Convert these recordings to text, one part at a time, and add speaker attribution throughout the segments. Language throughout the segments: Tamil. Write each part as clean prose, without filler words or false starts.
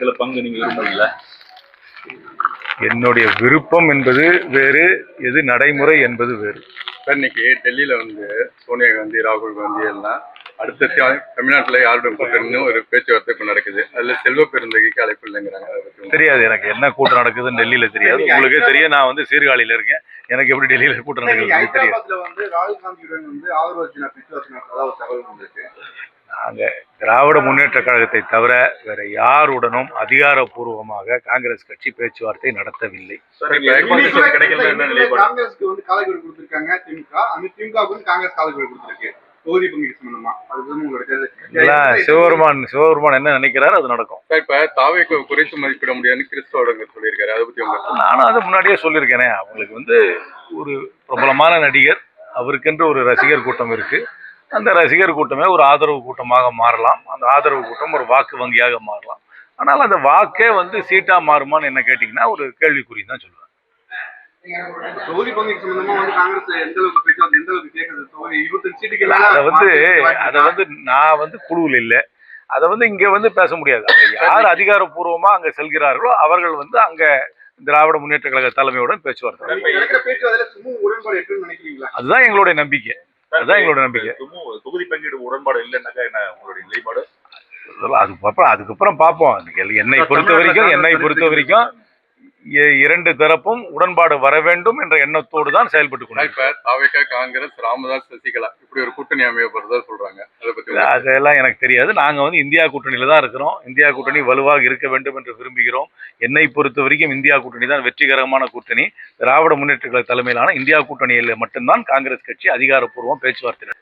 Speaker 1: கழகத்துல பங்கு நீங்க விரும்புறீங்களா?
Speaker 2: என்னுடைய விருப்பம் என்பது வேறு, எது நடைமுறை என்பது வேறு.
Speaker 3: சார், இன்னைக்கு டெல்லியில சோனியா காந்தி, ராகுல் காந்தி எல்லாம் அடுத்த தமிழ்நாட்டுல யாருடன் கூட்டணின்னு ஒரு பேச்சுவார்த்தை இப்ப நடக்குது. அதுல செல்வ பெருந்தகைக்கு அழைப்பு இல்லைங்கிறாங்க.
Speaker 2: தெரியாது, எனக்கு என்ன கூட்டம் நடக்குதுன்னு டெல்லியில தெரியாது. உங்களுக்கே தெரியும், நான் சீர்காழியில இருக்கேன். எனக்கு எப்படி டெல்லியில கூட்டம் நடக்குது தெரியாது.
Speaker 3: ராகுல் காந்தியுடன் ஆதரவு பேச்சுவார்த்தை தகவல் வந்திருக்கு.
Speaker 2: நாங்க திராவிட முன்னேற்ற கழகத்தை தவிர வேற யாருடனும் அதிகாரப்பூர்வமாக காங்கிரஸ் கட்சி பேச்சுவார்த்தை நடத்தவில்லை.
Speaker 3: காங்கிரஸ்க்கு காலக்கெடு கொடுத்திருக்காங்க திமுக, திமுக காங்கிரஸ் காலக்கெடு கொடுத்திருக்கு தொகுதி பங்கீடு சம்பந்தமா.
Speaker 2: சிவபெருமான் என்ன நினைக்கிறாரு அது நடக்கும்.
Speaker 3: இப்ப தாவேக்கு குறைத்து மதிப்பிட முடியாதுன்னு கிறிஸ்தவ சொல்லியிருக்காரு. அதை பத்தி
Speaker 2: நானும் அதை முன்னாடியே சொல்லியிருக்கேனே. அவங்களுக்கு ஒரு பிரபலமான நடிகர், அவருக்கென்று ஒரு ரசிகர் கூட்டம் இருக்கு. அந்த ரசிகர் கூட்டமே ஒரு ஆதரவு கூட்டமாக மாறலாம். அந்த ஆதரவு கூட்டம் ஒரு வாக்கு வங்கியாக மாறலாம். ஆனால் அந்த வாக்கே சீட்டா மாறுமான்னு என்ன கேட்டீங்கன்னா ஒரு கேள்விக்குறி தான் சொல்லுவேன்.
Speaker 3: தொகுதி பங்கீடு சம்பந்தமா காங்கிரஸ் எந்த அளவுக்கு பேச்சு, எந்த அளவுக்கு கேட்குது? தொகுதி 25 சீட்டுக்கு
Speaker 2: அதை நான் குழுவில் இல்லை. அதை இங்க பேச முடியாது. யார் அதிகாரப்பூர்வமா அங்க செல்கிறார்களோ அவர்கள் அங்க திராவிட முன்னேற்ற கழக தலைமையுடன் பேச்சுவார்த்தை. அதுதான் எங்களுடைய நம்பிக்கை.
Speaker 1: தொகுதி பங்கீடு உடன்பாடு இல்லைன்னாக்கா என்ன உங்களுடைய நிலைப்பாடு?
Speaker 2: அதுக்கப்புறம் பார்ப்போம். என்னை பொறுத்த வரைக்கும் இரண்டு தரப்பும் உடன்பாடு வர வேண்டும் என்ற எண்ணத்தோடு தான் செயல்பட்டு கொண்டு.
Speaker 3: காங்கிரஸ், ராமதாஸ், சசிகலா இப்படி ஒரு கூட்டணி அமையப்படுறதா சொல்றாங்க.
Speaker 2: அதெல்லாம் எனக்கு தெரியாது. நாங்க இந்தியா கூட்டணியில தான் இருக்கிறோம். இந்தியா கூட்டணி வலுவாக இருக்க வேண்டும் என்று விரும்புகிறோம். என்னை பொறுத்த வரைக்கும் இந்தியா கூட்டணி தான் வெற்றிகரமான கூட்டணி. திராவிட முன்னேற்ற கழக தலைமையிலான இந்தியா கூட்டணியில் மட்டும்தான் காங்கிரஸ் கட்சி அதிகாரப்பூர்வம் பேச்சுவார்த்தை.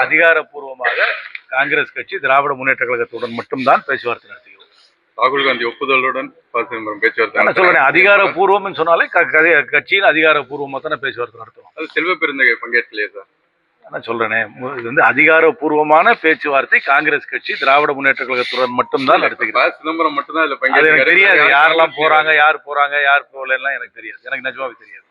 Speaker 2: அதிகாரப்பூர்வமாக காங்கிரஸ் கட்சி திராவிட முன்னேற்ற கழகத்துடன் மட்டும்தான் பேச்சுவார்த்தை நடத்துகிறோம்.
Speaker 3: ராகுல் காந்தி ஒப்புதலுடன் பேச்சுவார்த்தை
Speaker 2: சொல்றேன். அதிகாரப்பூர்வம் சொன்னாலே கட்சியில் அதிகாரப்பூர்வமா தானே பேச்சுவார்த்தை நடத்துவோம்.
Speaker 3: அது செல்வ பெருந்தகை பங்கேற்கலையே சார்.
Speaker 2: நான் சொல்றேனே, இது அதிகாரப்பூர்வமான பேச்சுவார்த்தை காங்கிரஸ் கட்சி திராவிட முன்னேற்ற கழகத்துடன் மட்டும்தான் நடத்துகிறார்.
Speaker 3: சிதம்பரம் மட்டும்தான்
Speaker 2: தெரியாது. யாரெல்லாம் போறாங்க, யார் போறாங்க, யார் போகலாம் எனக்கு தெரியாது. எனக்கு நிஜமாவே தெரியாது.